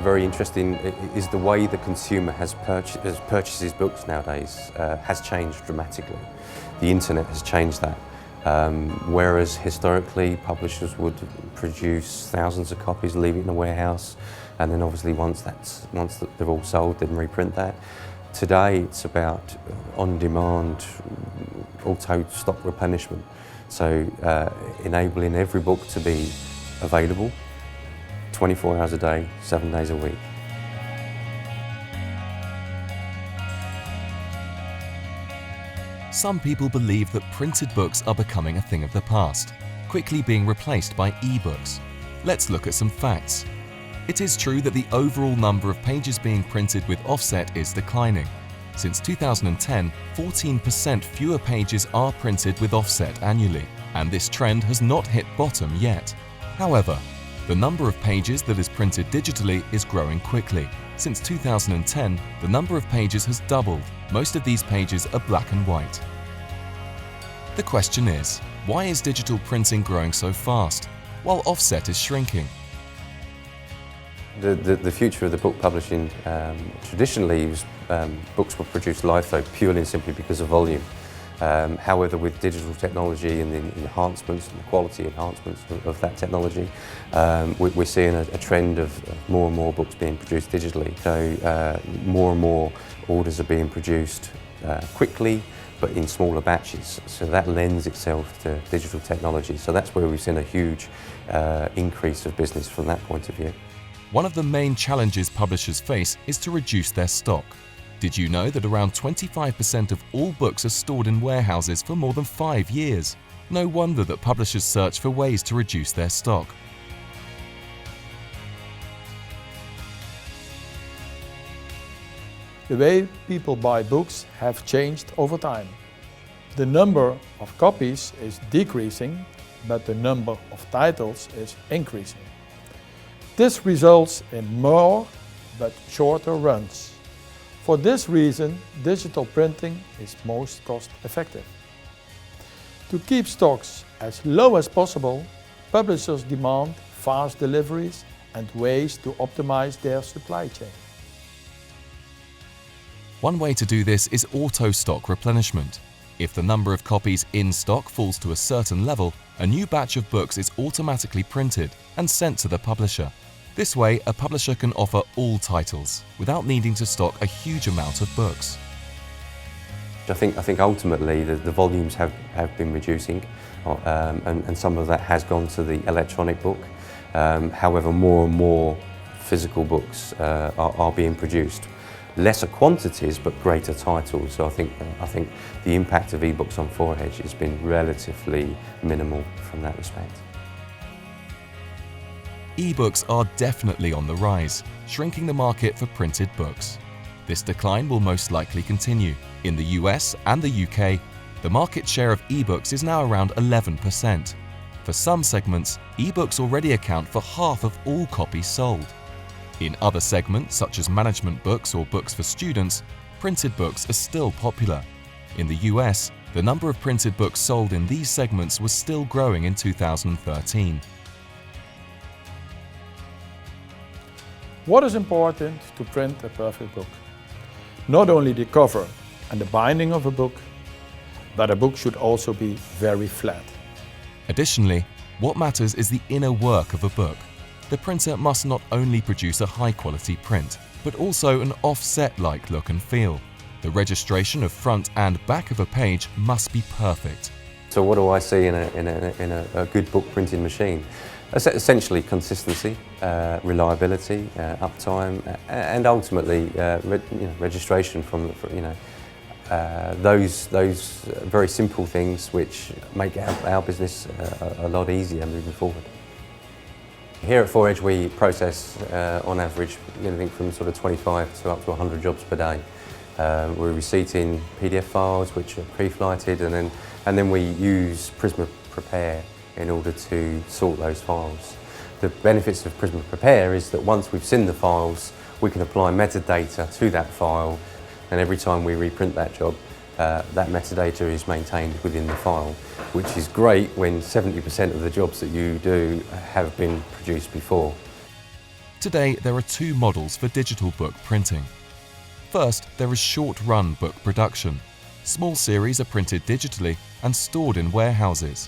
very interesting is the way the consumer purchases books nowadays has changed dramatically. The internet has changed that. Whereas historically publishers would produce thousands of copies, leave it in a warehouse, and then obviously once they're all sold, then reprint that. Today it's about on-demand, auto-stock replenishment. So enabling every book to be available 24 hours a day, 7 days a week. Some people believe that printed books are becoming a thing of the past, quickly being replaced by e-books. Let's look at some facts. It is true that the overall number of pages being printed with offset is declining. Since 2010, 14% fewer pages are printed with offset annually, and this trend has not hit bottom yet. However, the number of pages that is printed digitally is growing quickly. Since 2010, the number of pages has doubled. Most of these pages are black and white. The question is, why is digital printing growing so fast, while offset is shrinking? The future of the book publishing, traditionally was, books were produced litho purely and simply because of volume. However, with digital technology and the enhancements and the quality enhancements of that technology, we're seeing a trend of more and more books being produced digitally. So more and more orders are being produced quickly, but in smaller batches. So that lends itself to digital technology. So that's where we've seen a huge increase of business from that point of view. One of the main challenges publishers face is to reduce their stock. Did you know that around 25% of all books are stored in warehouses for more than 5 years? No wonder that publishers search for ways to reduce their stock. The way people buy books have changed over time. The number of copies is decreasing, but the number of titles is increasing. This results in more but shorter runs. For this reason, digital printing is most cost-effective. To keep stocks as low as possible, publishers demand fast deliveries and ways to optimize their supply chain. One way to do this is auto-stock replenishment. If the number of copies in stock falls to a certain level, a new batch of books is automatically printed and sent to the publisher. This way, a publisher can offer all titles without needing to stock a huge amount of books. I think ultimately the volumes have been reducing, and some of that has gone to the electronic book. However, more and more physical books are being produced. Lesser quantities, but greater titles. So I think the impact of ebooks on 4Edge has been relatively minimal from that respect. E-books are definitely on the rise, shrinking the market for printed books. This decline will most likely continue. In the US and the UK, the market share of e-books is now around 11%. For some segments, e-books already account for half of all copies sold. In other segments, such as management books or books for students, printed books are still popular. In the US, the number of printed books sold in these segments was still growing in 2013. What is important to print a perfect book? Not only the cover and the binding of a book, but a book should also be very flat. Additionally, what matters is the inner work of a book. The printer must not only produce a high-quality print, but also an offset-like look and feel. The registration of front and back of a page must be perfect. So what do I see in a good book printing machine? Essentially consistency, reliability, uptime, and ultimately registration from those very simple things which make our business a lot easier moving forward. Here at 4Edge we process on average anything from sort of 25 to up to 100 jobs per day. We're receipting PDF files which are pre-flighted, and then we use Prisma Prepare in order to sort those files. The benefits of Prisma Prepare is that once we've seen the files, we can apply metadata to that file, and every time we reprint that job, that metadata is maintained within the file, which is great when 70% of the jobs that you do have been produced before. Today, there are two models for digital book printing. First, there is short-run book production. Small series are printed digitally and stored in warehouses.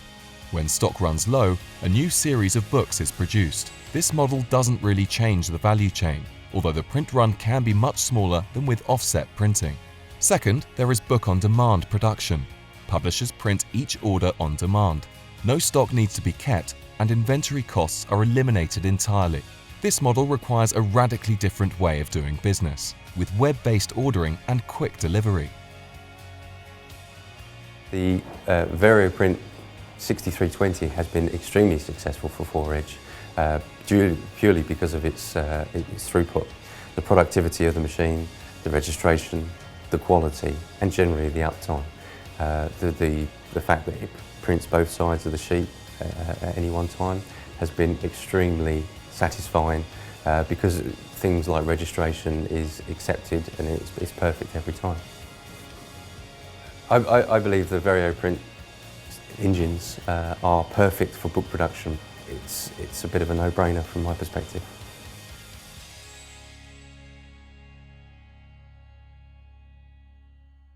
When stock runs low, a new series of books is produced. This model doesn't really change the value chain, although the print run can be much smaller than with offset printing. Second, there is book-on-demand production. Publishers print each order on demand. No stock needs to be kept, and inventory costs are eliminated entirely. This model requires a radically different way of doing business, with web-based ordering and quick delivery. The VarioPrint 6320 has been extremely successful for 4Edge, purely because of its throughput, the productivity of the machine, the registration, the quality, and generally the uptime. The fact that it prints both sides of the sheet at any one time has been extremely satisfying because things like registration is accepted and it's perfect every time. I believe the VarioPrint engines are perfect for book production. It's a bit of a no-brainer from my perspective.